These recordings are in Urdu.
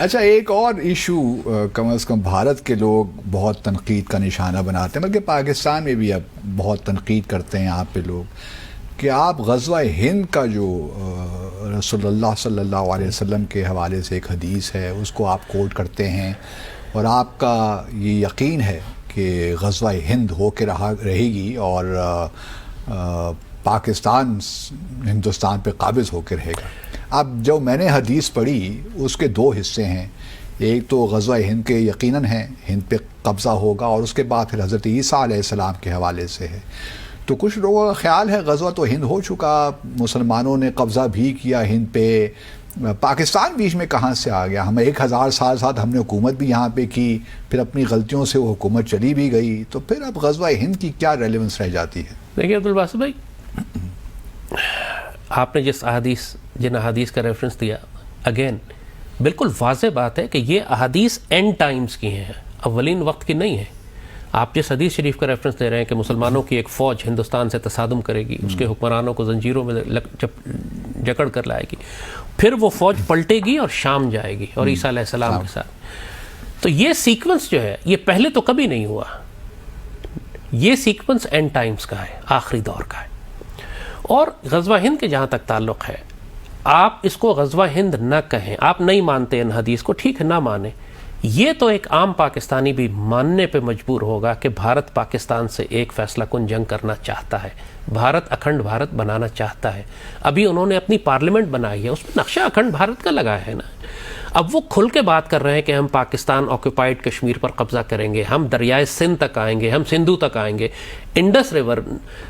اچھا ایک اور ایشو کم از کم بھارت کے لوگ بہت تنقید کا نشانہ بناتے ہیں، بلکہ پاکستان میں بھی اب بہت تنقید کرتے ہیں آپ پہ لوگ، کہ آپ غزوہ ہند کا جو رسول اللہ صلی اللہ علیہ وسلم کے حوالے سے ایک حدیث ہے اس کو آپ کوٹ کرتے ہیں، اور آپ کا یہ یقین ہے کہ غزوہ ہند ہو کے رہے گی اور پاکستان ہندوستان پہ قابض ہو کے رہے گا۔ اب جو میں نے حدیث پڑھی اس کے دو حصے ہیں، ایک تو غزوہ ہند کے یقیناً ہیں ہند پہ قبضہ ہوگا، اور اس کے بعد پھر حضرت عیسیٰ علیہ السلام کے حوالے سے ہے۔ تو کچھ لوگوں کا خیال ہے غزوہ تو ہند ہو چکا، مسلمانوں نے قبضہ بھی کیا ہند پہ، پاکستان بیچ میں کہاں سے آ گیا؟ ہم 1000 سال بعد ہم نے حکومت بھی یہاں پہ کی، پھر اپنی غلطیوں سے وہ حکومت چلی بھی گئی، تو پھر اب غزوہ ہند کی کیا ریلیونس رہ جاتی ہے؟ دیکھیے عبدالباسط بھائی، آپ نے جن احادیث کا ریفرنس دیا، اگین بالکل واضح بات ہے کہ یہ احادیث اینڈ ٹائمز کی ہیں، اولین وقت کی نہیں ہیں۔ آپ جس حدیث شریف کا ریفرنس دے رہے ہیں کہ مسلمانوں کی ایک فوج ہندوستان سے تصادم کرے گی، اس کے حکمرانوں کو زنجیروں میں جکڑ کر لائے گی، پھر وہ فوج پلٹے گی اور شام جائے گی اور عیسیٰ علیہ السلام کے ساتھ، تو یہ سیکوینس جو ہے یہ پہلے تو کبھی نہیں ہوا، یہ سیکوینس اینڈ ٹائمز کا ہے، آخری دور کا ہے۔ اور غزوہ ہند کے جہاں تک تعلق ہے، آپ اس کو غزوہ ہند نہ کہیں، آپ نہیں مانتے ان حدیث کو، ٹھیک ہے نہ مانیں، یہ تو ایک عام پاکستانی بھی ماننے پہ مجبور ہوگا کہ بھارت پاکستان سے ایک فیصلہ کن جنگ کرنا چاہتا ہے، بھارت اکھنڈ بھارت بنانا چاہتا ہے۔ ابھی انہوں نے اپنی پارلیمنٹ بنائی ہے، اس میں نقشہ اکھنڈ بھارت کا لگا ہے نا۔ اب وہ کھل کے بات کر رہے ہیں کہ ہم پاکستان آکوپائڈ کشمیر پر قبضہ کریں گے، ہم دریائے سندھ تک آئیں گے، ہم سندھو تک آئیں گے، انڈس ریور،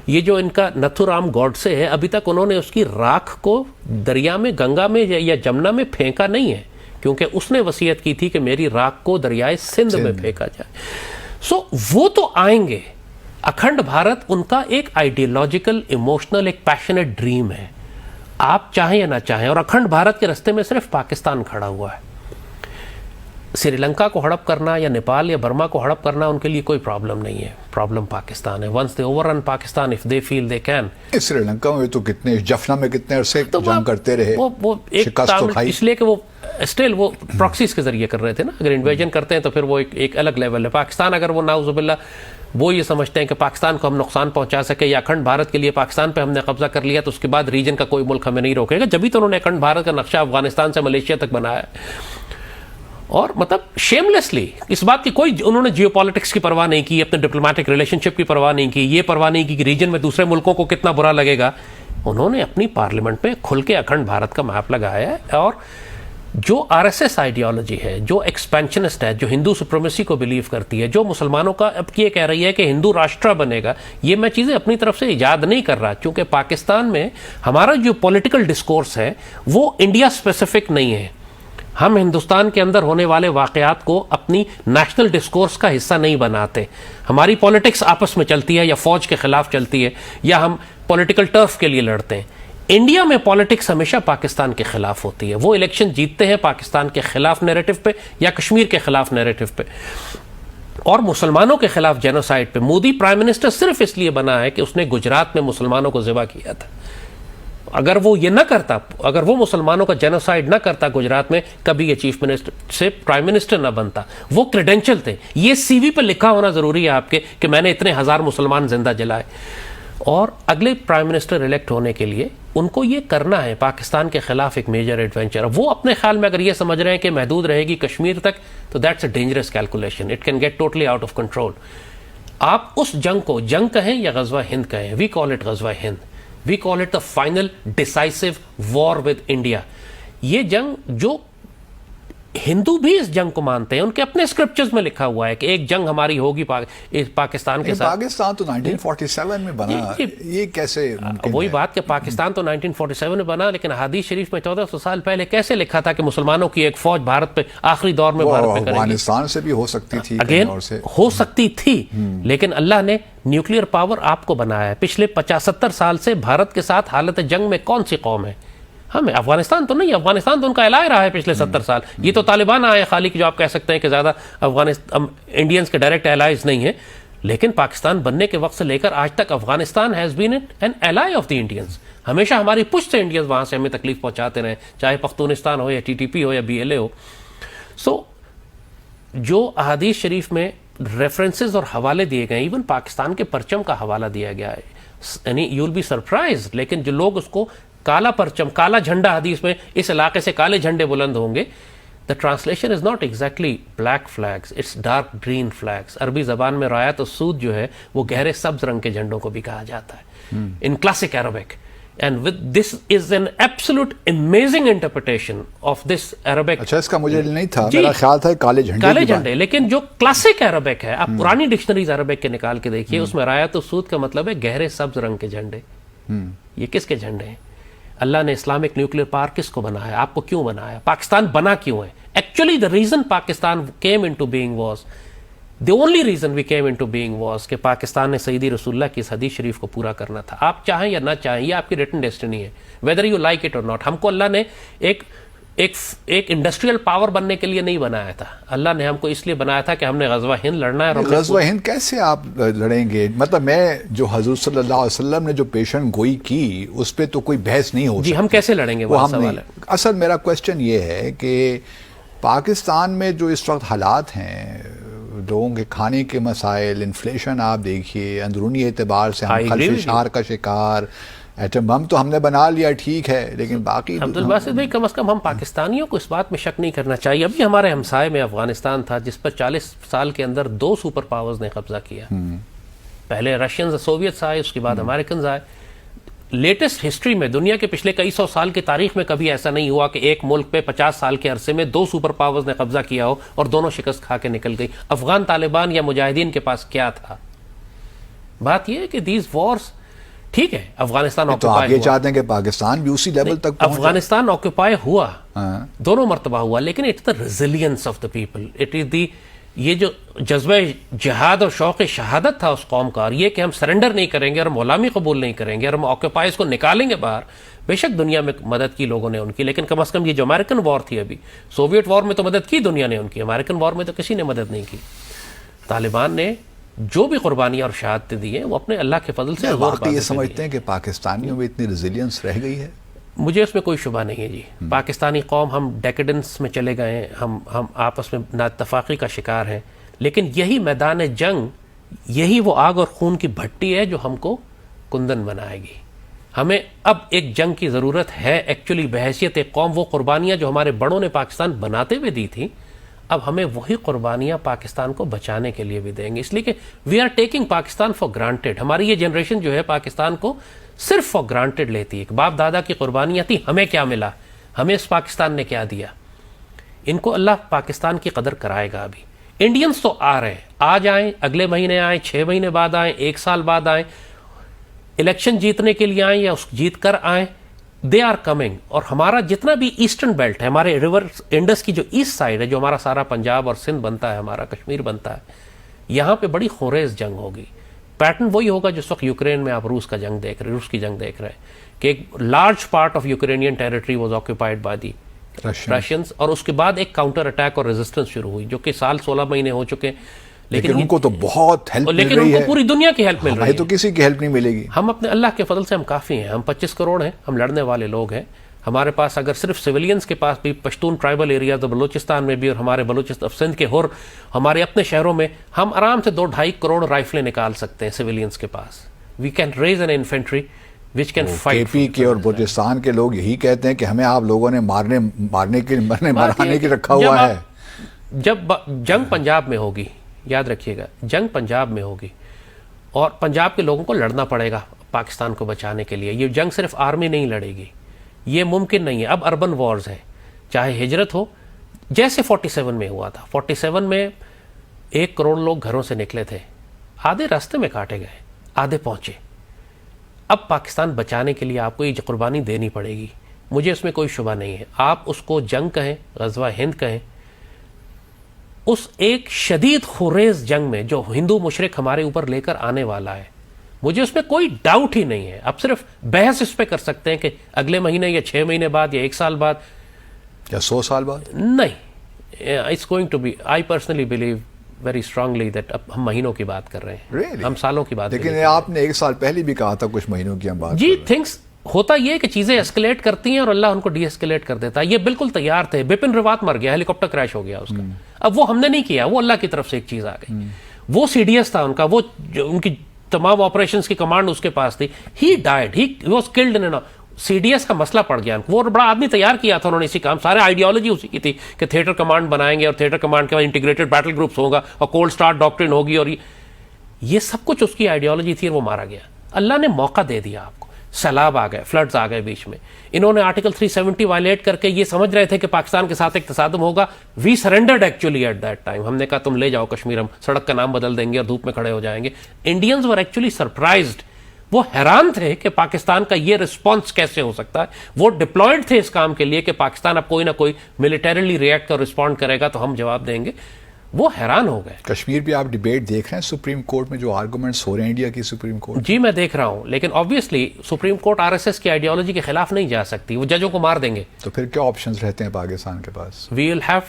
یہ جو ان کا نتھو رام گوڈسے ہے، ابھی تک انہوں نے اس کی راکھ کو دریا میں، گنگا میں یا جمنا میں پھینکا نہیں ہے، کیونکہ اس نے وصیت کی تھی کہ میری راکھ کو دریائے سندھ میں پھینکا جائے۔ سو وہ تو آئیں گے، اکھنڈ بھارت ان کا ایک آئیڈیالوجیکل، ایموشنل، ایک پیشنیٹ ڈریم ہے، آپ چاہیں یا نہ چاہیں، اور اکھنڈ بھارت کے رستے میں صرف پاکستان کھڑا ہوا ہے۔ سری لنکا کو ہڑپ کرنا یا نیپال یا برما کو ہڑپ کرنا ان کے لیے کوئی پرابلم نہیں ہے، پرابلم پاکستان ہے۔ Once they over run Pakistan if they feel they can. Sri Lanka میں تو کتنے، جفنا میں کتنے عرصے جنگ کرتے رہے، وہ ایک اس لیے کہ وہ اسٹل وہ پراکسیز کے ذریعے کر رہے تھے نا، اگر انویژن کرتے ہیں تو پھر وہ ایک الگ لیول ہے۔ پاکستان اگر وہ نعوذ باللہ وہ یہ سمجھتے ہیں کہ پاکستان کو ہم نقصان پہنچا سکے یا اکھنڈ بھارت کے لیے پاکستان پہ ہم نے قبضہ کر لیا، تو اس کے بعد ریجن کا کوئی ملک ہمیں نہیں روکے گا، جبھی تو انہوں نے اکھنڈ بھارت کا نقشہ افغانستان سے ملیشیا تک بنایا ہے۔ اور مطلب شیملیسلی اس بات کی کوئی، انہوں نے جیو پالیٹکس کی پرواہ نہیں کی، اپنے ڈپلومیٹک ریلیشن شپ کی پرواہ نہیں کی، یہ پرواہ نہیں کی کہ ریجن میں دوسرے ملکوں کو کتنا برا لگے گا۔ انہوں نے اپنی پارلیمنٹ میں کھل کے اکھنڈ بھارت کا میپ لگایا ہے، اور جو آر ایس ایس آئیڈیالوجی ہے، جو ایکسپینشنسٹ ہے، جو ہندو سپریمیسی کو بلیو کرتی ہے، جو مسلمانوں کا اب یہ کہہ رہی ہے کہ ہندو راشٹر بنے گا، یہ میں چیزیں اپنی طرف سے ایجاد نہیں کر رہا، چونکہ پاکستان میں ہمارا جو پولیٹیکل ڈسکورس ہے وہ انڈیا اسپیسیفک نہیں ہے، ہم ہندوستان کے اندر ہونے والے واقعات کو اپنی نیشنل ڈسکورس کا حصہ نہیں بناتے، ہماری پولیٹکس آپس میں چلتی ہے یا فوج کے خلاف چلتی ہے یا ہم پولیٹیکل ٹرف کے لیے لڑتے ہیں۔ انڈیا میں پولیٹکس ہمیشہ پاکستان کے خلاف ہوتی ہے، وہ الیکشن جیتتے ہیں پاکستان کے خلاف نیریٹو پہ یا کشمیر کے خلاف نیریٹو پہ، اور مسلمانوں کے خلاف جینوسائیڈ پہ۔ مودی پرائم منسٹر صرف اس لیے بنا ہے کہ اس نے گجرات میں مسلمانوں کو ذبح کیا تھا، اگر وہ یہ نہ کرتا، اگر وہ مسلمانوں کا جینوسائیڈ نہ کرتا گجرات میں، کبھی یہ چیف منسٹر سے پرائم منسٹر نہ بنتا۔ وہ کریڈینشل تھے، یہ سی وی پہ لکھا ہونا ضروری ہے آپ کے کہ میں نے اتنے ہزار مسلمان زندہ جلائے۔ اور اگلے پرائم منسٹر الیکٹ ہونے کے لیے ان کو یہ کرنا ہے، پاکستان کے خلاف ایک میجر ایڈونچر۔ وہ اپنے خیال میں اگر یہ سمجھ رہے ہیں کہ محدود رہے گی کشمیر تک، تو that's a dangerous calculation, it can get totally out of control. آپ اس جنگ کو جنگ کہیں یا غزوہ ہند کہیں، وی کال اٹ غزوہ ہند، we call it the final decisive war with India. یہ جنگ جو ہندو بھی اس جنگ کو مانتے ہیں، ان کے اپنے اسکرپچرز میں لکھا ہوا ہے کہ ایک جنگ ہماری ہوگی پاکستان کے ساتھ۔ پاکستان تو 1947 میں بنا، یہ کیسے؟ وہی بات کہ پاکستان تو 1947 میں بنا، لیکن حدیث شریف میں 1400 سال پہلے کیسے لکھا تھا کہ مسلمانوں کی ایک فوج بھارت پہ آخری دور میں بھارت پہ کرے گی؟ افغانستان سے بھی ہو سکتی تھی، اگین ہو سکتی تھی، لیکن اللہ نے نیوکلیئر پاور آپ کو بنایا ہے۔ پچھلے 75-70 سال سے بھارت کے ساتھ حالت جنگ میں کون سی قوم ہے؟ ہمیں افغانستان تو نہیں، افغانستان تو ان کا الائے رہا ہے پچھلے 70 سال۔ یہ تو طالبان آئے خالی کہ جو آپ کہہ سکتے ہیں کہ زیادہ انڈینز کے ڈائریکٹ الائز نہیں ہیں، لیکن پاکستان بننے کے وقت سے لے کر آج تک Afghanistan has been an ally of the Indians. ہمیشہ ہماری پشت سے انڈینز وہاں سے ہمیں تکلیف پہنچاتے رہے، چاہے پختونستان ہو یا ٹی ٹی پی ہو یا بی ایل اے ہو۔ جو احادیث شریف میں ریفرنسز اور حوالے دیے گئے ہیں، ایون پاکستان کے پرچم کا حوالہ دیا گیا ہے، یعنی یو ول بی سرپرائز، لیکن جو لوگ اس کو کالا پرچم، کالا جھنڈا، حدیث میں اس علاقے سے کالے جھنڈے بلند ہوں گے، the translation is not exactly black flags, it's dark green flags. عربی زبان میں رایت السود جو ہے وہ گہرے سبز رنگ کے جھنڈوں کو بھی کہا جاتا ہے in classic Arabic. And with this is an absolute amazing interpretation of this Arabic. اچھا اس کا مجھے نہیں تھا، میرا خیال تھا کالے جھنڈے، کالے جھنڈے، لیکن جو کلاسک عربک ہے، آپ پرانی ڈکشنریز عربک کے نکال کے دیکھیے، اس میں رایت السود کا مطلب ہے گہرے سبز رنگ کے جھنڈے. یہ کس کے جھنڈے ہیں؟ اللہ نے اسلامک نیوکلیر پاور کس کو بنایا؟ آپ کو کیوں بنایا؟ پاکستان بنا کیوں ہے؟ Actually the reason Pakistan came into being was, the only reason we came into being was کہ پاکستان نے سیدی رسول اللہ کی اس حدیث شریف کو پورا کرنا تھا. آپ چاہیں یا نہ چاہیں، یہ آپ کی ریٹن ڈیسٹنی ہے، whether you like it or not. ہم کو اللہ نے ایک انڈسٹریل پاور بننے کے لیے نہیں بنایا تھا، اللہ نے ہم کو اس لیے بنایا تھا کہ ہم نے غزوہ ہند لڑنا ہے. غزوہ ہند کیسے آپ لڑیں گے؟ مطلب میں جو حضور صلی اللہ علیہ وسلم نے جو پیشن گوئی کی اس پہ تو کوئی بحث نہیں ہو سکتی. جی ہم کیسے لڑیں گے؟ وہ سوال ہے. اصل میرا کوشچن یہ ہے کہ پاکستان میں جو اس وقت حالات ہیں، لوگوں کے کھانے کے مسائل، انفلیشن آپ دیکھیے، اندرونی اعتبار سے ہم خلف اشار کا شکار، ایٹم بم تو ہم نے بنا لیا ٹھیک ہے، لیکن باقی عبدالباسط بھائی کم از کم ہم پاکستانیوں کو اس بات میں شک نہیں کرنا چاہیے. ابھی ہمارے ہمسائے میں افغانستان تھا جس پر 40 سال کے اندر 2 سپر پاورز نے قبضہ کیا. پہلے رشینز سوویتس آئے، اس کے بعد امریکنز آئے. لیٹسٹ ہسٹری میں، دنیا کے پچھلے کئی سو سال کی تاریخ میں کبھی ایسا نہیں ہوا کہ ایک ملک پہ 50 سال کے عرصے میں 2 سپر پاورز نے قبضہ کیا ہو اور دونوں شکست کھا کے نکل گئی. افغان طالبان یا مجاہدین کے پاس کیا تھا؟ بات یہ ہے کہ دیز وارز، ٹھیک ہے افغانستان تو آپ یہ چاہتے ہیں کہ پاکستان بھی اسی لیول تک پہنچے؟ افغانستان آکوپائی ہوا، دونوں مرتبہ ہوا، لیکن it's the resilience of the people, it is the, یہ جو جذبہ جہاد اور شوق شہادت تھا اس قوم کا، اور یہ کہ ہم سرنڈر نہیں کریں گے اور غلامی قبول نہیں کریں گے اور ہم آکوپائز کو نکالیں گے باہر. بے شک دنیا میں مدد کی لوگوں نے ان کی، لیکن کم از کم یہ جو امریکن وار تھی، ابھی سوویٹ وار میں تو مدد کی دنیا نے ان کی، امریکن وار میں تو کسی نے مدد نہیں کی. طالبان نے جو بھی قربانیاں اور شہادتیں دی ہیں وہ اپنے اللہ کے فضل سے. واقعی یہ سمجھتے ہیں کہ پاکستانیوں میں اتنی ریزیلینس رہ گئی ہے؟ مجھے اس میں کوئی شبہ نہیں ہے جی. پاکستانی قوم، ہم ڈیکیڈنس میں چلے گئے ہیں، ہم آپس میں ناتفاقی کا شکار ہیں، لیکن یہی میدان جنگ، یہی وہ آگ اور خون کی بھٹی ہے جو ہم کو کندن بنائے گی. ہمیں اب ایک جنگ کی ضرورت ہے ایکچولی بحیثیت ایک قوم. وہ قربانیاں جو ہمارے بڑوں نے پاکستان بناتے ہوئے دی تھیں، اب ہمیں وہی قربانیاں پاکستان کو بچانے کے لیے بھی دیں گے، اس لیے کہ we are taking Pakistan for granted. ہماری یہ جنریشن جو ہے پاکستان کو صرف فار گرانٹیڈ لیتی ہے. باپ دادا کی قربانیاں تھیں، ہمیں کیا ملا، ہمیں اس پاکستان نے کیا دیا. ان کو اللہ پاکستان کی قدر کرائے گا. ابھی انڈینز تو آ رہے ہیں، آج آئیں، اگلے مہینے آئیں، 6 مہینے بعد آئیں، 1 سال بعد آئیں، الیکشن جیتنے کے لیے آئیں یا اس جیت کر آئیں، دے آر کمنگ. اور ہمارا جتنا بھی ایسٹرن بیلٹ ہے، ہمارے ریور انڈس کی جو ایسٹ سائڈ ہے، جو ہمارا سارا پنجاب اور سندھ بنتا ہے، ہمارا کشمیر بنتا ہے، یہاں پہ بڑی خونریز جنگ ہوگی. پیٹرن وہی ہوگا جس وقت یوکرین میں آپ روس کی جنگ دیکھ رہے ہیں کہ ایک large part of Ukrainian territory was occupied by the Russians, اور اس کے بعد ایک کاؤنٹر اٹیک اور ریزسٹنس شروع ہوئی جو کہ 16 مہینے ہو چکے. لیکن ان کو تو بہت ہیلپ مل رہی ہے، لیکن ان کو پوری دنیا کی ہیلپ مل رہی ہے، تو کسی کی ہیلپ نہیں ملے گی. ہم اپنے اللہ کے فضل سے ہم کافی ہیں، ہم 25 کروڑ ہیں، ہم لڑنے والے لوگ ہیں. ہمارے پاس اگر صرف سویلینز کے پاس بھی، پشتون ٹرائبل ایریاز بلوچستان میں بھی اور ہمارے بلوچستان سندھ کے ہر ہمارے اپنے شہروں میں ہم آرام سے 2-2.5 کروڑ رائفلیں نکال سکتے ہیں سویلینز کے پاس. We can raise an infantry which can fight. K P کے اور بلوچستان کے لوگ یہی کہتے ہیں کہ ہمیں آپ لوگوں نے مرانے کے رکھا ہوا ہے. جب جنگ پنجاب میں ہوگی، یاد رکھیے گا، جنگ پنجاب میں ہوگی اور پنجاب کے لوگوں کو لڑنا پڑے گا پاکستان کو بچانے کے لیے. یہ جنگ صرف آرمی نہیں لڑے گی، یہ ممکن نہیں ہے. اب اربن وارز ہیں، چاہے ہجرت ہو، جیسے 47 میں ہوا تھا. 47 میں 1 کروڑ لوگ گھروں سے نکلے تھے، آدھے راستے میں کاٹے گئے، آدھے پہنچے. اب پاکستان بچانے کے لیے آپ کو یہ قربانی دینی پڑے گی، مجھے اس میں کوئی شبہ نہیں ہے. آپ اس کو جنگ کہیں، غزوہ ہند کہیں، اس ایک شدید خونریز جنگ میں جو ہندو مشرک ہمارے اوپر لے کر آنے والا ہے، مجھے اس میں کوئی ڈاؤٹ ہی نہیں ہے. اب صرف بحث اس پہ کر سکتے ہیں کہ اگلے مہینے یا 6 مہینے بعد یا 1 سال بعد یا 100 سال بعد. نہیں، it's going to be, I personally believe very strongly that. اب ہم مہینوں کی بات کر رہے ہیں، ہم سالوں کی بات. لیکن آپ نے 1 سال پہلے بھی کہا تھا کچھ مہینوں کی ہم بات. جی تھنگس ہوتا یہ کہ چیزیں اسکلیٹ کرتی ہیں اور اللہ ان کو ڈی اسکلیٹ کر دیتا ہے. یہ بالکل تیار تھے. بپن روات مر گیا, ہیلی کاپٹر کریش ہو گیا اس کا. اب وہ ہم نے نہیں کیا, وہ اللہ کی طرف سے ایک چیز آ گئی. وہ سی ڈی ایس تھا ان کا, وہ ان کی تمام آپریشنز کی کمانڈ اس کے پاس تھی. He died, he was killed in C D S کا مسئلہ پڑ گیا. وہ بڑا آدمی تیار کیا تھا انہوں نے اسی کام, سارے آئیڈیالوجی اسی کی تھی کہ تھیٹر کمانڈ بنائیں گے اور تھیٹر کمانڈ کے بعد انٹیگریٹڈ بیٹل گروپس ہوگا اور کولڈ سٹارٹ ڈاکٹرن ہوگی, اور یہ سب کچھ اس کی آئیڈیالوجی تھی اور وہ مارا گیا. اللہ نے موقع دے دیا آپ کو. سیلاب آ گئے, فلڈز آ گئے بیچ میں. انہوں نے آرٹیکل 370 وائلیٹ کر کے یہ سمجھ رہے تھے کہ پاکستان کے ساتھ ایک تصادم ہوگا. We surrendered actually at that time. ہم نے کہا تم لے جاؤ کشمیر, ہم سڑک کا نام بدل دیں گے اور دھوپ میں کھڑے ہو جائیں گے. Indians were actually surprised. وہ حیران تھے کہ پاکستان کا یہ رسپانس کیسے ہو سکتا ہے. وہ ڈپلائڈ تھے اس کام کے لیے کہ پاکستان اب کوئی نہ کوئی ملٹریلی ریئیکٹ کر رسپونڈ کرے گا تو ہم جواب دیں گے. وہ حیران ہو گئے. کشمیر پہ آپ ڈیبیٹ دیکھ رہے ہیں سپریم کورٹ میں جو آرگومنٹس ہو رہے ہیں انڈیا کی سپریم کورٹ؟ جی میں دیکھ رہا ہوں, لیکن obviously supreme court R S S کی آئیڈیالوجی کے خلاف نہیں جا سکتی. وہ ججوں کو مار دیں گے. تو پھر کیا آپشنز رہتے ہیں پاکستان کے پاس؟ وی ول ہیو,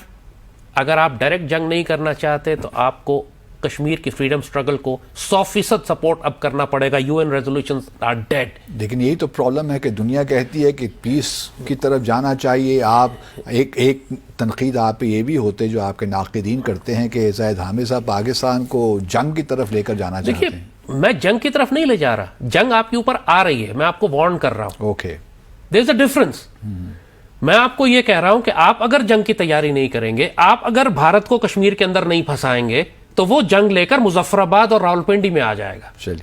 اگر آپ ڈائریکٹ جنگ نہیں کرنا چاہتے تو آپ کو کشمیر کی فریڈم سٹرگل کو 100% سپورٹ اب کرنا پڑے گا. U N resolutions are dead. لیکن یہی تو پرابلم ہے کہ دنیا کہتی ہے کہ پیس کی طرف جانا چاہیے. آپ ایک تنقید آپ پہ یہ بھی ہوتے جو آپ کے ناقدین کرتے ہیں کہ زاہد حامد صاحب پاکستان کو جنگ کی طرف لے کر جانا چاہتے ہیں. میں جنگ کی طرف نہیں لے جا رہا, جنگ آپ کے اوپر آ رہی ہے, میں آپ کو وارن کر رہا ہوں. Okay, there is a difference. میں آپ کو یہ کہہ رہا ہوں کہ آپ اگر جنگ کی تیاری نہیں کریں گے, آپ اگر بھارت کو کشمیر کے اندر نہیں پھنسائیں گے تو وہ جنگ لے کر مظفر آباد اور راولپنڈی میں آ جائے گا. چلیے.